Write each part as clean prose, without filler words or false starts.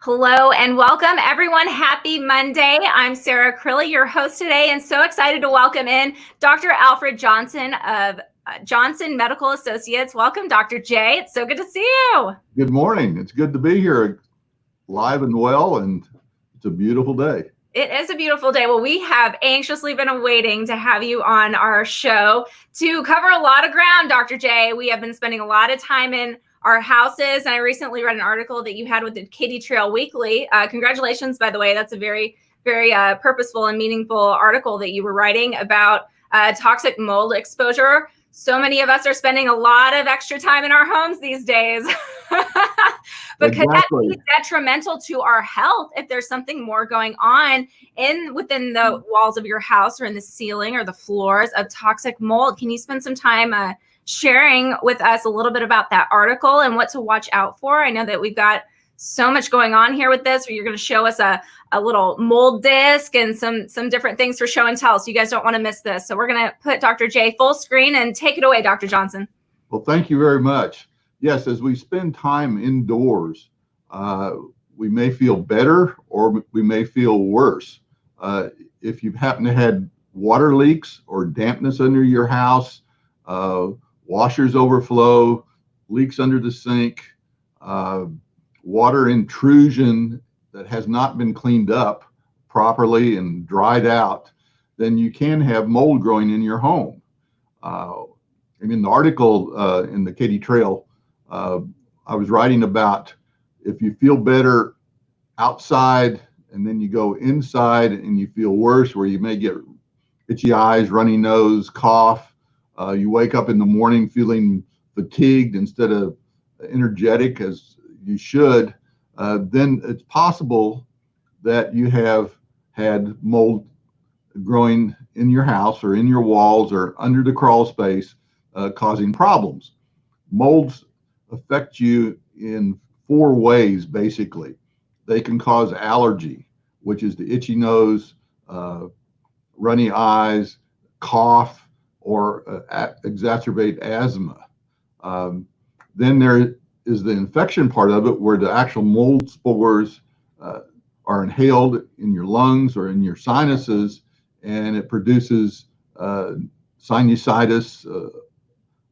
Hello and welcome everyone. Happy Monday. I'm Sarah Crilly, your host today, and so excited to welcome in Dr. Alfred Johnson of Johnson Medical Associates. Welcome, Dr. J. It's so good to see you. Good morning. It's good to be here live and well, and it's a beautiful day. It is a beautiful day. Well, we have anxiously been awaiting to have you on our show to cover a lot of ground, Dr. J. We have been spending a lot of time in our houses, and I recently read an article that you had with the Katy Trail Weekly. Congratulations, by the way. That's a very, very purposeful and meaningful article that you were writing about toxic mold exposure. So many of us are spending a lot of extra time in our homes these days. But could that be detrimental to our health if there's something more going on within the walls of your house or in the ceiling or the floors of toxic mold? Can you spend some time sharing with us a little bit about that article and what to watch out for? I know that we've got so much going on here with this, where you're going to show us a little mold disc and some different things for show and tell. So you guys don't want to miss this. So we're going to put Dr. J full screen and take it away, Dr. Johnson. Well, thank you very much. Yes, as we spend time indoors, we may feel better or we may feel worse. If you happen to had water leaks or dampness under your house, washers overflow, leaks under the sink, water intrusion that has not been cleaned up properly and dried out, then you can have mold growing in your home. In the article in the Katy Trail, I was writing about if you feel better outside and then you go inside and you feel worse, where you may get itchy eyes, runny nose, cough, you wake up in the morning feeling fatigued instead of energetic as you should, then it's possible that you have had mold growing in your house or in your walls or under the crawl space, causing problems. Molds affect you in 4 ways, basically. They can cause allergy, which is the itchy nose, runny eyes, cough, or exacerbate asthma. Then there is the infection part of it, where the actual mold spores are inhaled in your lungs or in your sinuses, and it produces sinusitis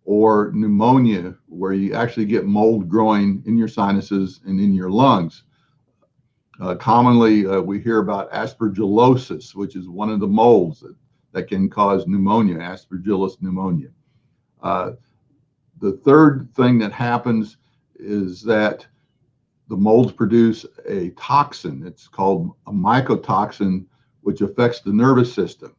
or pneumonia, where you actually get mold growing in your sinuses and in your lungs. Commonly, we hear about aspergillosis, which is one of the molds that can cause pneumonia, Aspergillus pneumonia. The third thing that happens is that the molds produce a toxin. It's called a mycotoxin, which affects the nervous system.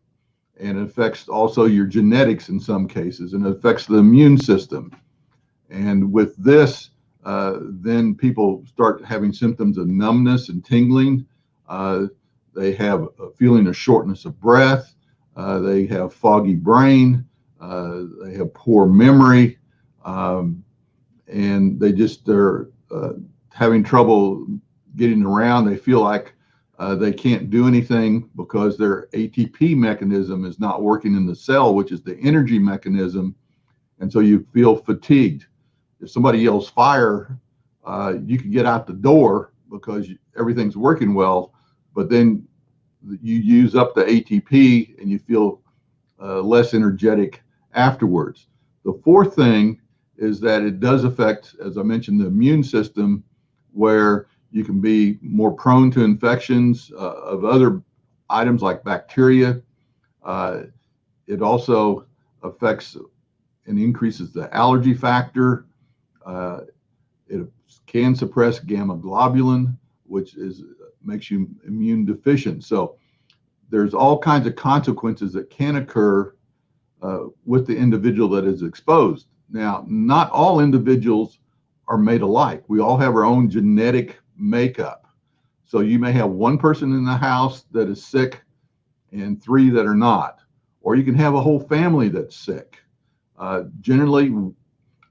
And it affects also your genetics in some cases, and it affects the immune system. And with this, then people start having symptoms of numbness and tingling. They have a feeling of shortness of breath. They have foggy brain. They have poor memory. And they're having trouble getting around. They feel like they can't do anything because their ATP mechanism is not working in the cell, which is the energy mechanism. And so you feel fatigued. If somebody yells fire, you can get out the door because everything's working well, but then you use up the ATP and you feel less energetic afterwards. The fourth thing is that it does affect, as I mentioned, the immune system, where you can be more prone to infections of other items like bacteria. It also affects and increases the allergy factor. It can suppress gamma globulin, which makes you immune deficient. So there's all kinds of consequences that can occur with the individual that is exposed. Now, not all individuals are made alike. We all have our own genetic makeup. So you may have one person in the house that is sick and 3 that are not, or you can have a whole family that's sick. Generally,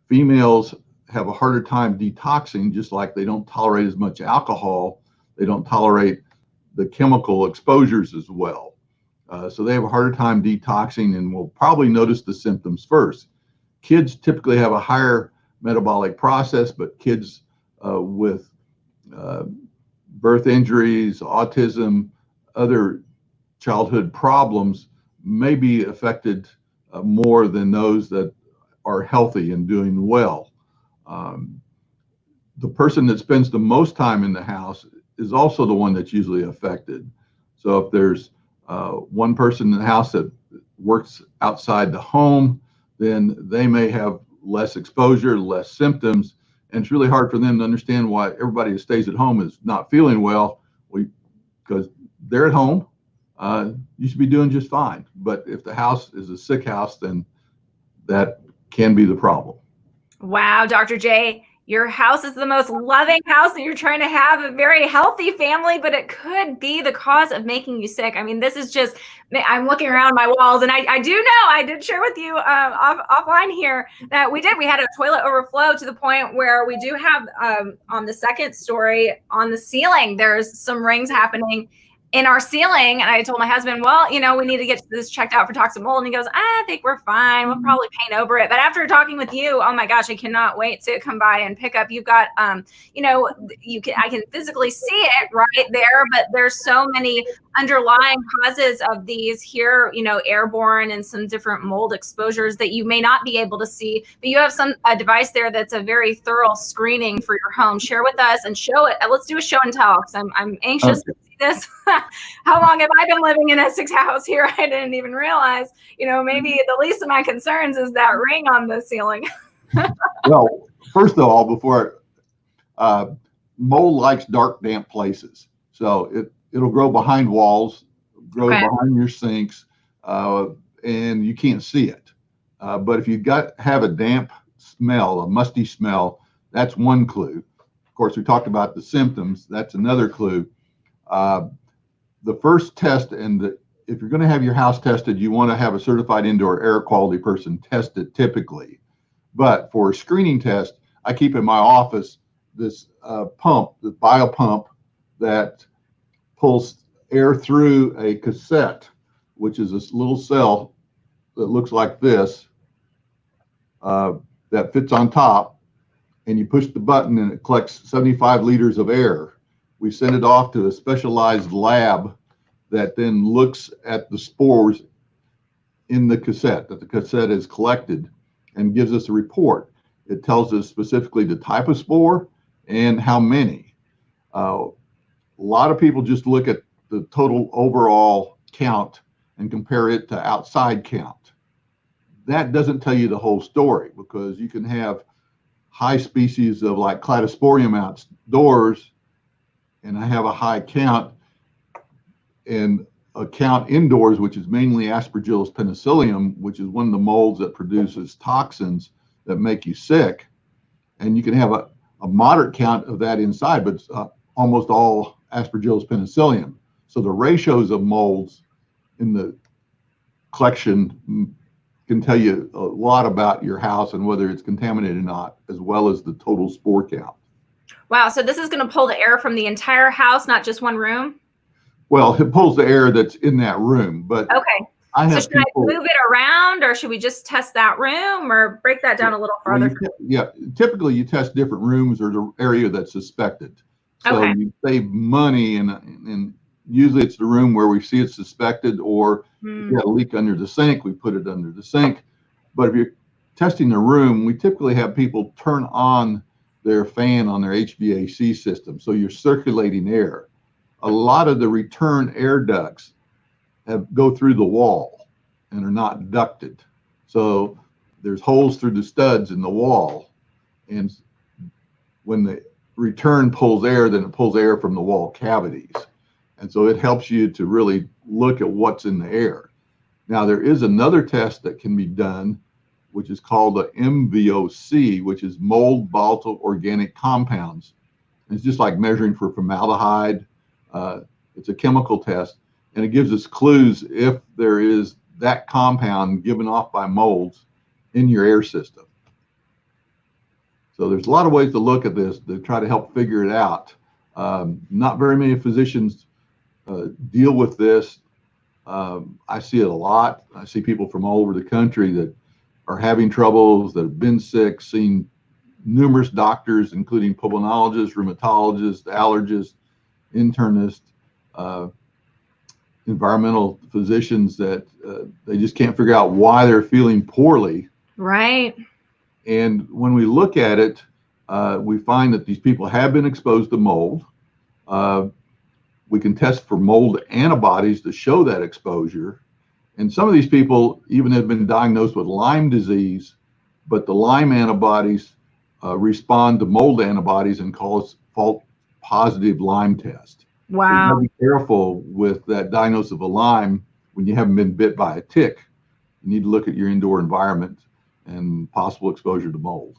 females have a harder time detoxing, just like they don't tolerate as much alcohol. They don't tolerate the chemical exposures as well. So they have a harder time detoxing and will probably notice the symptoms first. Kids typically have a higher metabolic process, but kids with birth injuries, autism, other childhood problems may be affected more than those that are healthy and doing well. The person that spends the most time in the house is also the one that's usually affected. So if there's one person in the house that works outside the home, then they may have less exposure, less symptoms, and it's really hard for them to understand why everybody that stays at home is not feeling well, because they're at home. You should be doing just fine. But if the house is a sick house, then that can be the problem. Wow, Dr. J, your house is the most loving house, and you're trying to have a very healthy family, but it could be the cause of making you sick. I mean, this is just, I'm looking around my walls, and I do know, I did share with you offline here that we had a toilet overflow to the point where we do have on the second story on the ceiling, there's some rings happening in our ceiling. And I told my husband, well, you know, we need to get this checked out for toxic mold. And he goes, I think we're fine. We'll probably paint over it. But after talking with you, oh my gosh, I cannot wait to come by and pick up. You've got, you know, I can physically see it right there, but there's so many underlying causes of these here, you know, airborne and some different mold exposures that you may not be able to see, but you have a device there that's a very thorough screening for your home. Share with us and show it. Let's do a show and tell, because I'm anxious to see this. How long have I been living in Essex house here? I didn't even realize, you know, maybe the least of my concerns is that ring on the ceiling. Well, first of all, before mold likes dark, damp places. So it'll grow behind walls, grow behind your sinks, and you can't see it. But if you have a damp smell, a musty smell, that's one clue. Of course, we talked about the symptoms. That's another clue. The first test, if you're going to have your house tested, you want to have a certified indoor air quality person test it typically. But for a screening test, I keep in my office this pump, the biopump, that pulls air through a cassette, which is this little cell that looks like this, that fits on top, and you push the button and it collects 75 liters of air. We send it off to a specialized lab that then looks at the spores in the cassette that the cassette has collected and gives us a report. It tells us specifically the type of spore and how many. A lot of people just look at the total overall count and compare it to outside count. That doesn't tell you the whole story, because you can have high species of like Cladosporium outdoors, and I have a high count, and a count indoors, which is mainly Aspergillus penicillium, which is one of the molds that produces toxins that make you sick. And you can have a moderate count of that inside, but it's almost all Aspergillus penicillium. So the ratios of molds in the collection can tell you a lot about your house and whether it's contaminated or not, as well as the total spore count. Wow. So this is going to pull the air from the entire house, not just one room? Well, it pulls the air that's in that room, but okay. So should I move it around, or should we just test that room, or break that down a little further? Yeah, typically you test different rooms or the area that's suspected. So you save money, and usually it's the room where we see it's suspected, or if you had a leak under the sink, we put it under the sink. But if you're testing the room, we typically have people turn on their fan on their HVAC system, so you're circulating air. A lot of the return air ducts go through the wall and are not ducted. So there's holes through the studs in the wall. And when the return pulls air, then it pulls air from the wall cavities. And so it helps you to really look at what's in the air. Now, there is another test that can be done, which is called the MVOC, which is mold volatile organic compounds. And it's just like measuring for formaldehyde. It's a chemical test, and it gives us clues if there is that compound given off by molds in your air system. So there's a lot of ways to look at this to try to help figure it out. Not very many physicians deal with this. I see it a lot. I see people from all over the country that are having troubles, that have been sick, seen numerous doctors, including pulmonologists, rheumatologists, allergists, internists, environmental physicians that they just can't figure out why they're feeling poorly. Right. And when we look at it, we find that these people have been exposed to mold. We can test for mold antibodies to show that exposure. And some of these people even have been diagnosed with Lyme disease, but the Lyme antibodies respond to mold antibodies and cause false positive Lyme test. Wow. So you got to be careful with that diagnosis of a Lyme when you haven't been bit by a tick. You need to look at your indoor environment and possible exposure to mold.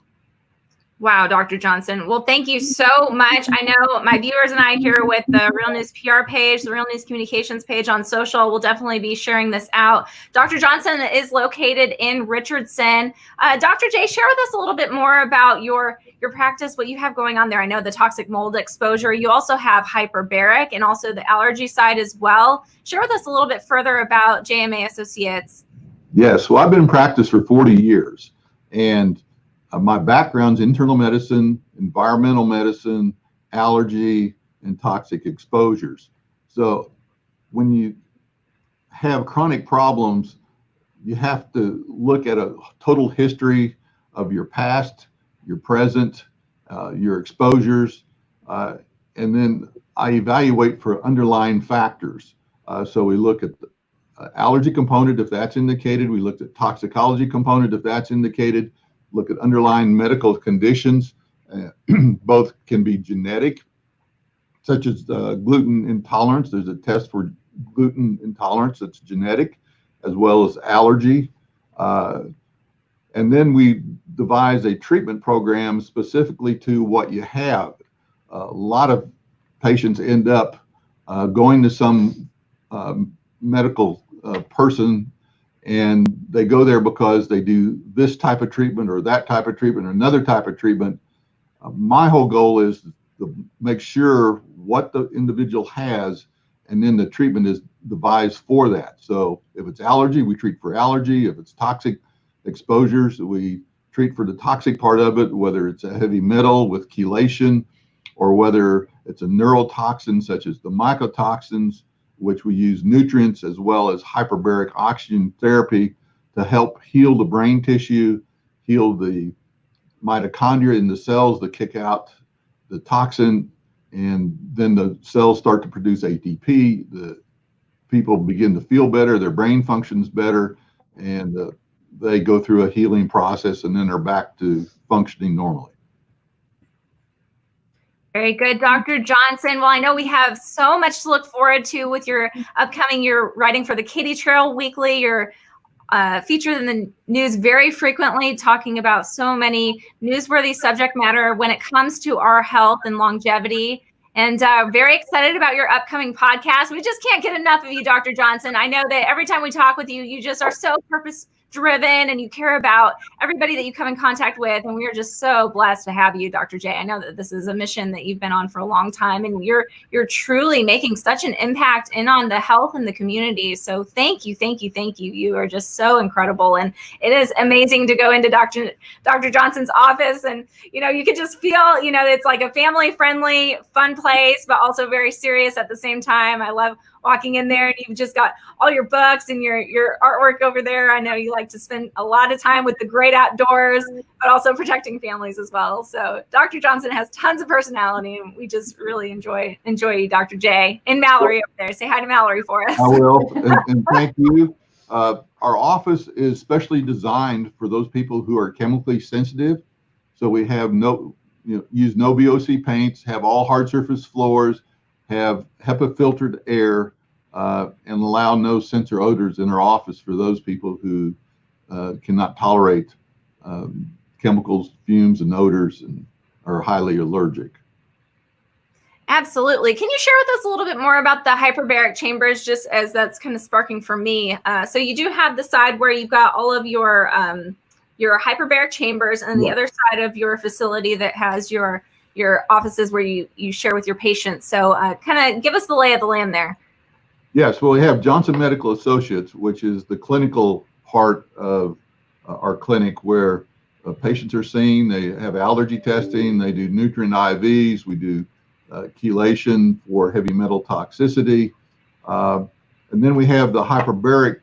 Wow, Dr. Johnson. Well, thank you so much. I know my viewers and I here with the Real News PR page, the Real News Communications page on social will definitely be sharing this out. Dr. Johnson is located in Richardson. Dr. J, share with us a little bit more about your practice, what you have going on there. I know the toxic mold exposure. You also have hyperbaric and also the allergy side as well. Share with us a little bit further about JMA Associates. Yes, well, I've been in practice for 40 years, and my background's internal medicine, environmental medicine, allergy, and toxic exposures. So when you have chronic problems, you have to look at a total history of your past, your present, your exposures, and then I evaluate for underlying factors. So we look at the allergy component if that's indicated. We looked at toxicology component if that's indicated. Look at underlying medical conditions. Both can be genetic, such as gluten intolerance. There's a test for gluten intolerance that's genetic, as well as allergy. And then we devise a treatment program specifically to what you have. A lot of patients end up going to some medical person, and they go there because they do this type of treatment or that type of treatment or another type of treatment. My whole goal is to make sure what the individual has, and then the treatment is devised for that. So if it's allergy, we treat for allergy. If it's toxic exposures, we treat for the toxic part of it, whether it's a heavy metal with chelation, or whether it's a neurotoxin such as the mycotoxins, which we use nutrients as well as hyperbaric oxygen therapy to help heal the brain tissue, heal the mitochondria in the cells that kick out the toxin, and then the cells start to produce ATP. The people begin to feel better, their brain functions better, and they go through a healing process, and then they're back to functioning normally. Very good, Dr. Johnson. Well, I know we have so much to look forward to with your upcoming, you're writing for the Katy Trail Weekly. You're featured in the news very frequently, talking about so many newsworthy subject matter when it comes to our health and longevity. And very excited about your upcoming podcast. We just can't get enough of you, Dr. Johnson. I know that every time we talk with you, you just are so purpose-driven and you care about everybody that you come in contact with. And we are just so blessed to have you, Dr. J. I know that this is a mission that you've been on for a long time, and you're truly making such an impact on the health and the community. So thank you, thank you, thank you. You are just so incredible. And it is amazing to go into Dr. Johnson's office, and, you could just feel, it's like a family-friendly, fun place, but also very serious at the same time. I love walking in there, and you've just got all your books and your artwork over there. I know you like to spend a lot of time with the great outdoors, but also protecting families as well. So Dr. Johnson has tons of personality, and we just really enjoy you, Dr. J. And Mallory over there. Say hi to Mallory for us. I will, and thank you. Our office is specially designed for those people who are chemically sensitive. So we have use no VOC paints, have all hard surface floors, have HEPA filtered air, and allow no sensor odors in our office for those people who cannot tolerate chemicals, fumes, and odors, and are highly allergic. Absolutely. Can you share with us a little bit more about the hyperbaric chambers, just as that's kind of sparking for me? So you do have the side where you've got all of your hyperbaric chambers, and the other side of your facility that has your offices where you share with your patients. So kind of give us the lay of the land there. Yes, well, we have Johnson Medical Associates, which is the clinical part of our clinic where patients are seen. They have allergy testing. They do nutrient IVs. We do chelation for heavy metal toxicity. And then we have the hyperbaric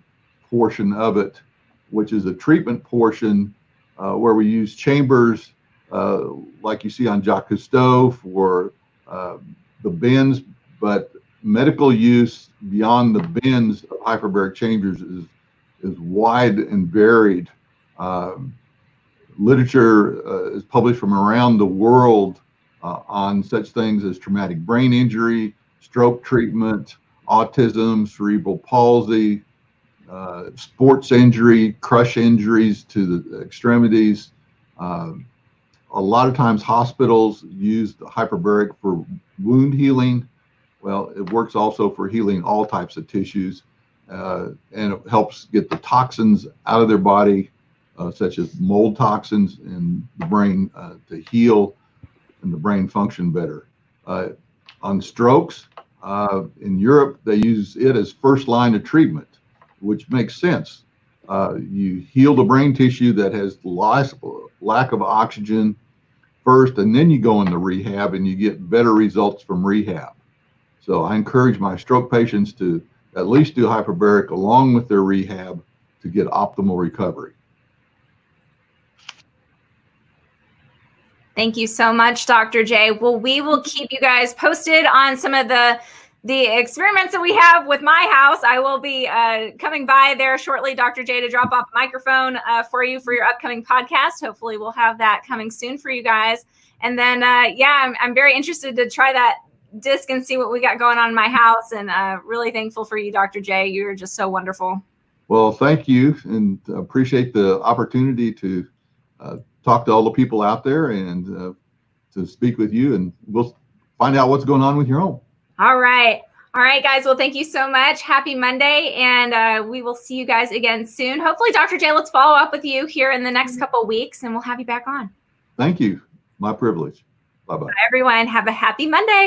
portion of it, which is a treatment portion where we use chambers like you see on Jacques Cousteau for the bends, but medical use beyond the bends of hyperbaric chambers is wide and varied. Literature is published from around the world on such things as traumatic brain injury, stroke treatment, autism, cerebral palsy, sports injury, crush injuries to the extremities. A lot of times hospitals use the hyperbaric for wound healing. Well, it works also for healing all types of tissues, and it helps get the toxins out of their body, such as mold toxins in the brain, to heal and the brain function better. On strokes, in Europe, they use it as first line of treatment, which makes sense. You heal the brain tissue that has lack of oxygen first, and then you go into rehab and you get better results from rehab. So I encourage my stroke patients to at least do hyperbaric along with their rehab to get optimal recovery. Thank you so much, Dr. J. Well, we will keep you guys posted on some of the experiments that we have with my house. I will be coming by there shortly, Dr. J, to drop off a microphone for you for your upcoming podcast. Hopefully we'll have that coming soon for you guys. And then, yeah, I'm very interested to try that disc and see what we got going on in my house. And really thankful for you, Dr. J. You're just so wonderful. Well, thank you, and appreciate the opportunity to talk to all the people out there and to speak with you, and we'll find out what's going on with your home. All right. All right, guys. Well, thank you so much. Happy Monday. And we will see you guys again soon. Hopefully, Dr. J, let's follow up with you here in the next couple of weeks, and we'll have you back on. Thank you. My privilege. Bye-bye. Bye, everyone. Have a happy Monday.